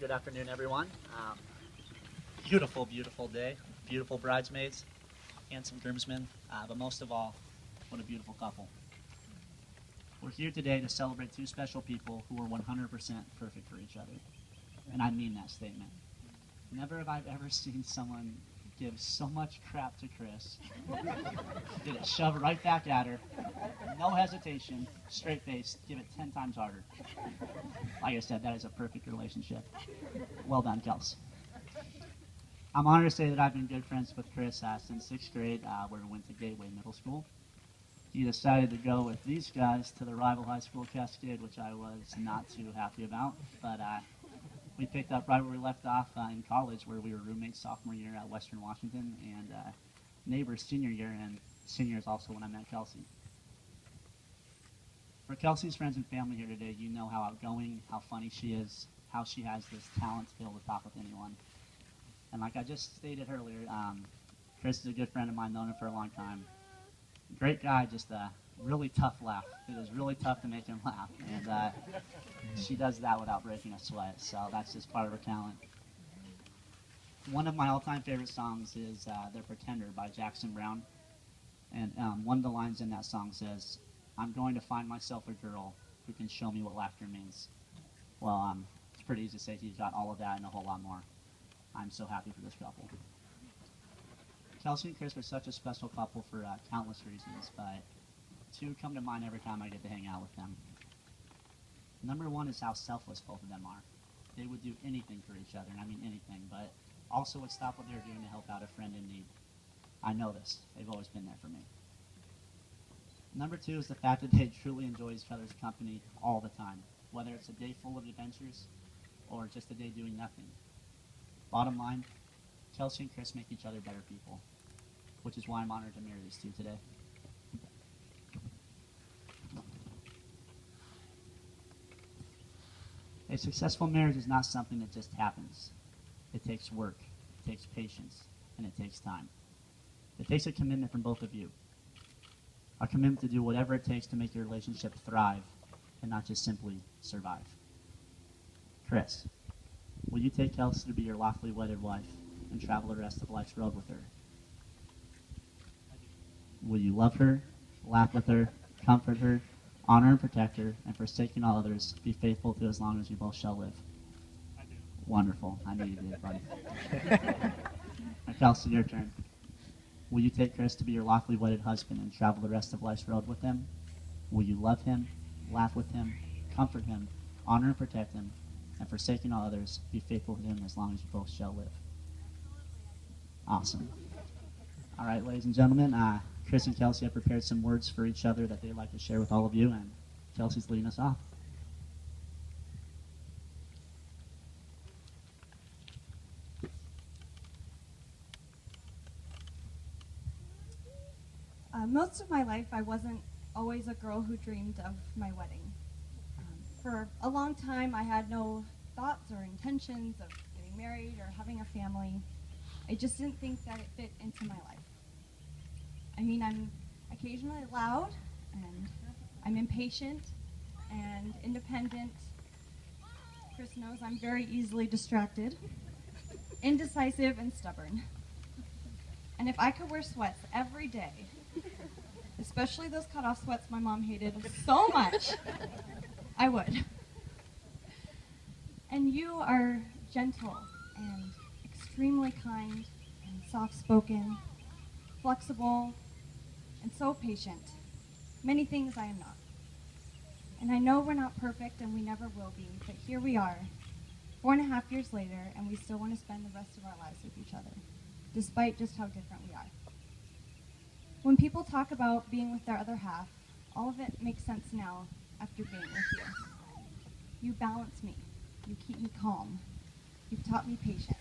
Good afternoon, everyone. Beautiful, beautiful day. Beautiful bridesmaids, handsome groomsmen, but most of all, what a beautiful couple. We're here today to celebrate two special people who are 100% perfect for each other. And I mean that statement. Never have I ever seen someone give so much crap to Chris. Did it shove it right back at her. No hesitation, straight face, give it 10 times harder. Like I said, that is a perfect relationship. Well done, Kels. I'm honored to say that I've been good friends with Chris since 6th grade, where we went to Gateway Middle School. He decided to go with these guys to the rival high school, Cascade, which I was not too happy about, but we picked up right where we left off in college, where we were roommates sophomore year at Western Washington, and neighbors senior year, and senior is also when I met Kelsey. For Kelsey's friends and family here today, you know how outgoing, how funny she is, how she has this talent to be able to talk with anyone. And like I just stated earlier, Chris is a good friend of mine, known him for a long time. Great guy, just a really tough laugh. It is really tough to make him laugh, and she does that without breaking a sweat, so that's just part of her talent. One of my all-time favorite songs is The Pretender by Jackson Browne, and one of the lines in that song says, "I'm going to find myself a girl who can show me what laughter means." Well, it's pretty easy to say he's got all of that and a whole lot more. I'm so happy for this couple. Kelsey and Chris are such a special couple for countless reasons, but two come to mind every time I get to hang out with them. Number one is how selfless both of them are. They would do anything for each other, and I mean anything, but also would stop what they're doing to help out a friend in need. I know this. They've always been there for me. Number two is the fact that they truly enjoy each other's company all the time, whether it's a day full of adventures or just a day doing nothing. Bottom line, Kelsey and Chris make each other better people, which is why I'm honored to marry these two today. A successful marriage is not something that just happens. It takes work, it takes patience, and it takes time. It takes a commitment from both of you. A commitment to do whatever it takes to make your relationship thrive and not just simply survive. Chris, will you take Kelsey to be your lawfully wedded wife and travel the rest of life's road with her? Will you love her, laugh with her, comfort her, honor and protect her, and forsaking all others, be faithful to as long as you both shall live? I do. Wonderful. I knew you did, buddy. Now, Kelsey, your turn. Will you take Chris to be your lawfully wedded husband and travel the rest of life's road with him? Will you love him, laugh with him, comfort him, honor and protect him, and forsaking all others, be faithful to him as long as you both shall live? Awesome. All right, ladies and gentlemen, Chris and Kelsey have prepared some words for each other that they'd like to share with all of you, and Kelsey's leading us off. Most of my life, I wasn't always a girl who dreamed of my wedding. For a long time, I had no thoughts or intentions of getting married or having a family. I just didn't think that it fit into my life. I mean, I'm occasionally loud, and I'm impatient and independent. Chris knows I'm very easily distracted, indecisive, and stubborn. And if I could wear sweats every day, especially those cutoff sweats my mom hated so much, I would. And you are gentle and extremely kind and soft-spoken, flexible, and so patient. Many things I am not. And I know we're not perfect and we never will be, but here we are, 4.5 years later, and we still want to spend the rest of our lives with each other, despite just how different we are. When people talk about being with their other half, all of it makes sense now after being with you. You balance me. You keep me calm. You've taught me patience.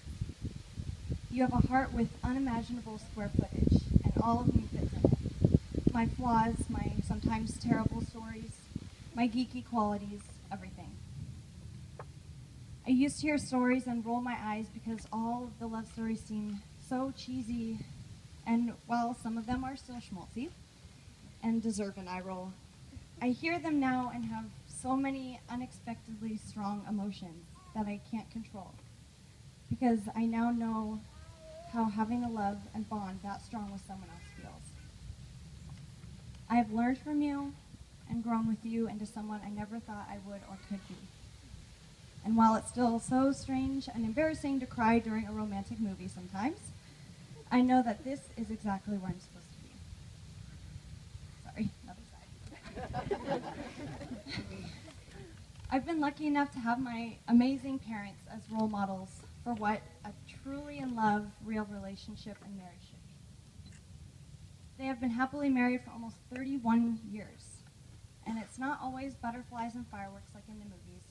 You have a heart with unimaginable square footage, and all of me fits in it. My flaws, my sometimes terrible stories, my geeky qualities, everything. I used to hear stories and roll my eyes because all of the love stories seem so cheesy, and while some of them are still schmaltzy and deserve an eye roll, I hear them now and have so many unexpectedly strong emotions that I can't control, because I now know how having a love and bond that strong with someone else feels. I have learned from you and grown with you into someone I never thought I would or could be. And while it's still so strange and embarrassing to cry during a romantic movie sometimes, I know that this is exactly where I'm supposed to be. Sorry, another side. I've been lucky enough to have my amazing parents as role models for what a truly in love, real relationship and marriage should be. They have been happily married for almost 31 years, and it's not always butterflies and fireworks like in the movies.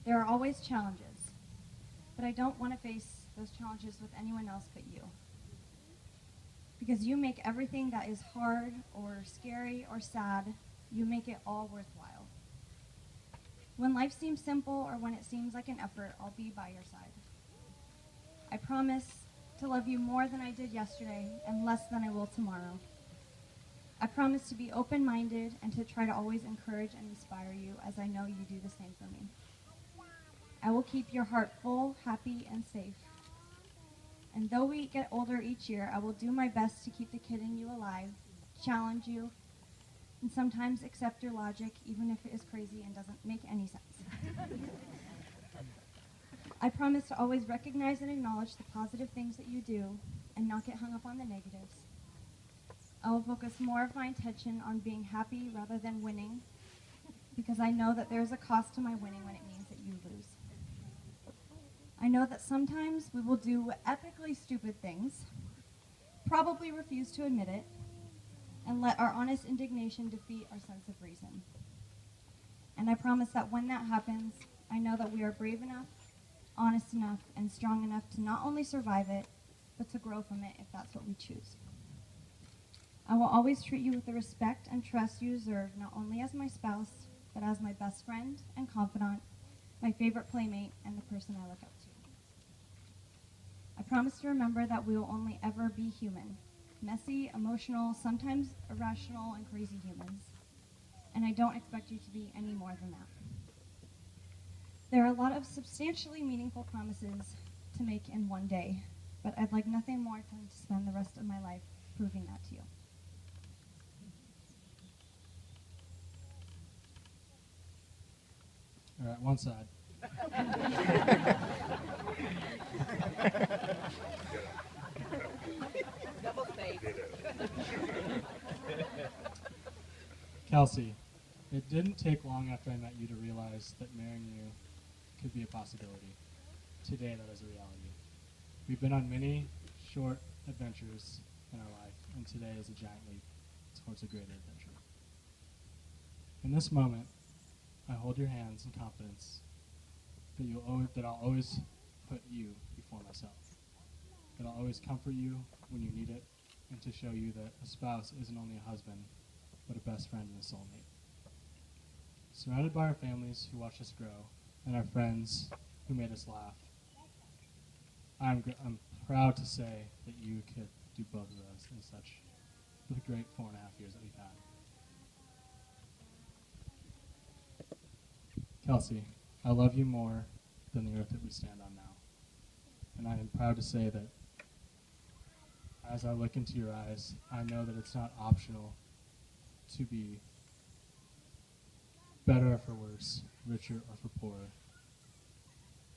There are always challenges, but I don't want to face those challenges with anyone else but you. Because you make everything that is hard or scary or sad, you make it all worthwhile. When life seems simple or when it seems like an effort, I'll be by your side. I promise to love you more than I did yesterday and less than I will tomorrow. I promise to be open-minded and to try to always encourage and inspire you, as I know you do the same for me. I will keep your heart full, happy, and safe. And though we get older each year, I will do my best to keep the kid in you alive, challenge you, and sometimes accept your logic, even if it is crazy and doesn't make any sense. I promise to always recognize and acknowledge the positive things that you do and not get hung up on the negatives. I will focus more of my attention on being happy rather than winning, because I know that there is a cost to my winning when it means that you lose. I know that sometimes we will do epically stupid things, probably refuse to admit it, and let our honest indignation defeat our sense of reason. And I promise that when that happens, I know that we are brave enough, honest enough, and strong enough to not only survive it, but to grow from it if that's what we choose. I will always treat you with the respect and trust you deserve, not only as my spouse, but as my best friend and confidant, my favorite playmate, and the person I look up to. I promise to remember that we will only ever be human, messy, emotional, sometimes irrational, and crazy humans, and I don't expect you to be any more than that. There are a lot of substantially meaningful promises to make in one day, but I'd like nothing more than to spend the rest of my life proving that to you. All right, one side. Double space. Kelsey, it didn't take long after I met you to realize that marrying you could be a possibility. Today, that is a reality. We've been on many short adventures in our life, and today is a giant leap towards a greater adventure. In this moment, I hold your hands in confidence that I'll always put you before myself. That I'll always comfort you when you need it, and to show you that a spouse isn't only a husband, but a best friend and a soulmate. Surrounded by our families who watched us grow, and our friends who made us laugh, I'm proud to say that you could do both of those in such the great 4.5 years that we've had. Kelsey, I love you more than the earth that we stand on now. And I am proud to say that as I look into your eyes, I know that it's not optional to be better or for worse, richer or for poorer,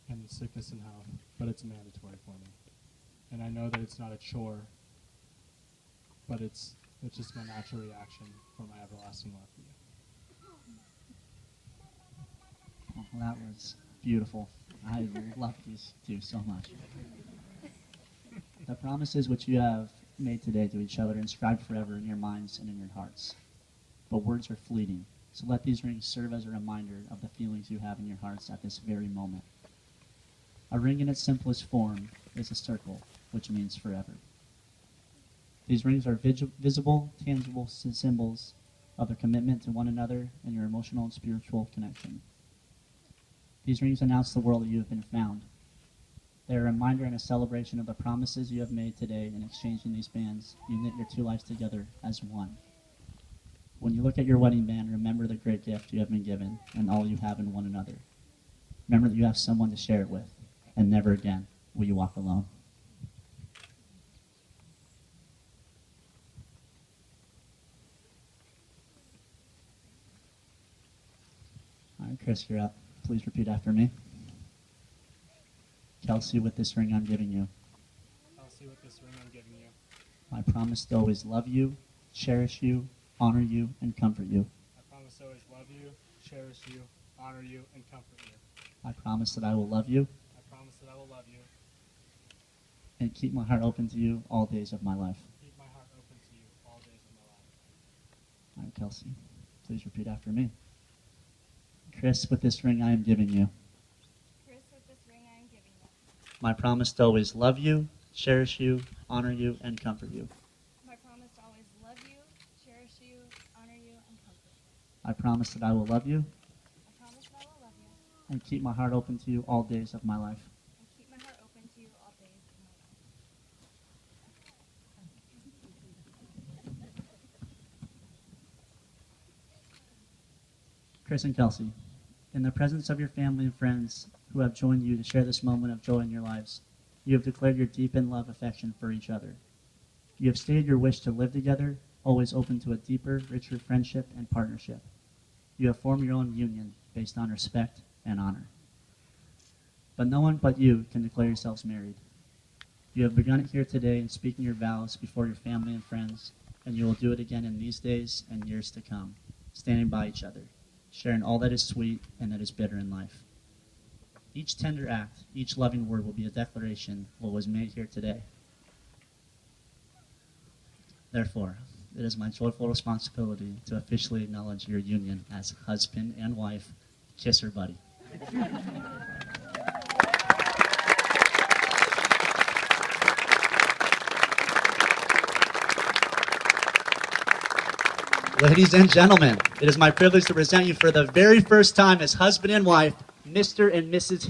in sickness and health, but it's mandatory for me. And I know that it's not a chore, but it's just my natural reaction for my everlasting love for you. Well, that was beautiful. I love these two so much. The promises which you have made today to each other inscribed forever in your minds and in your hearts. But words are fleeting, so let these rings serve as a reminder of the feelings you have in your hearts at this very moment. A ring in its simplest form is a circle, which means forever. These rings are visible, tangible symbols of the commitment to one another and your emotional and spiritual connection. These rings announce the world that you have been found. They are a reminder and a celebration of the promises you have made today in exchanging these bands. You knit your two lives together as one. When you look at your wedding band, remember the great gift you have been given and all you have in one another. Remember that you have someone to share it with, and never again will you walk alone. All right, Chris, you're up. Please repeat after me. Kelsey, with this ring I'm giving you, Kelsey, with this ring I'm giving you, I promise to always love you, cherish you, honor you, and comfort you. I promise to always love you, cherish you, honor you, and comfort you. I promise that I will love you I promise that I will love you and keep my heart open to you all days of my life. keep my heart open to you all days of my life. All right, Kelsey, please repeat after me. Chris, with this ring I am giving you, Chris, with this ring I am giving you, my promise to always love you, cherish you, honor you, and comfort you. my promise to always love you, cherish you, honor you, and comfort you. I promise that I will love you I promise that I will love you and keep my heart open to you all days of my life. and keep my heart open to you all days of my life. Chris and Kelsey, in the presence of your family and friends who have joined you to share this moment of joy in your lives, you have declared your deep and love affection for each other. You have stated your wish to live together, always open to a deeper, richer friendship and partnership. You have formed your own union based on respect and honor. But no one but you can declare yourselves married. You have begun it here today in speaking your vows before your family and friends, and you will do it again in these days and years to come, standing by each other, sharing all that is sweet and that is bitter in life. Each tender act, each loving word will be a declaration of what was made here today. Therefore, it is my joyful responsibility to officially acknowledge your union as husband and wife. Kiss her, buddy. Ladies and gentlemen, it is my privilege to present you for the very first time as husband and wife, Mr. and Mrs. Hill.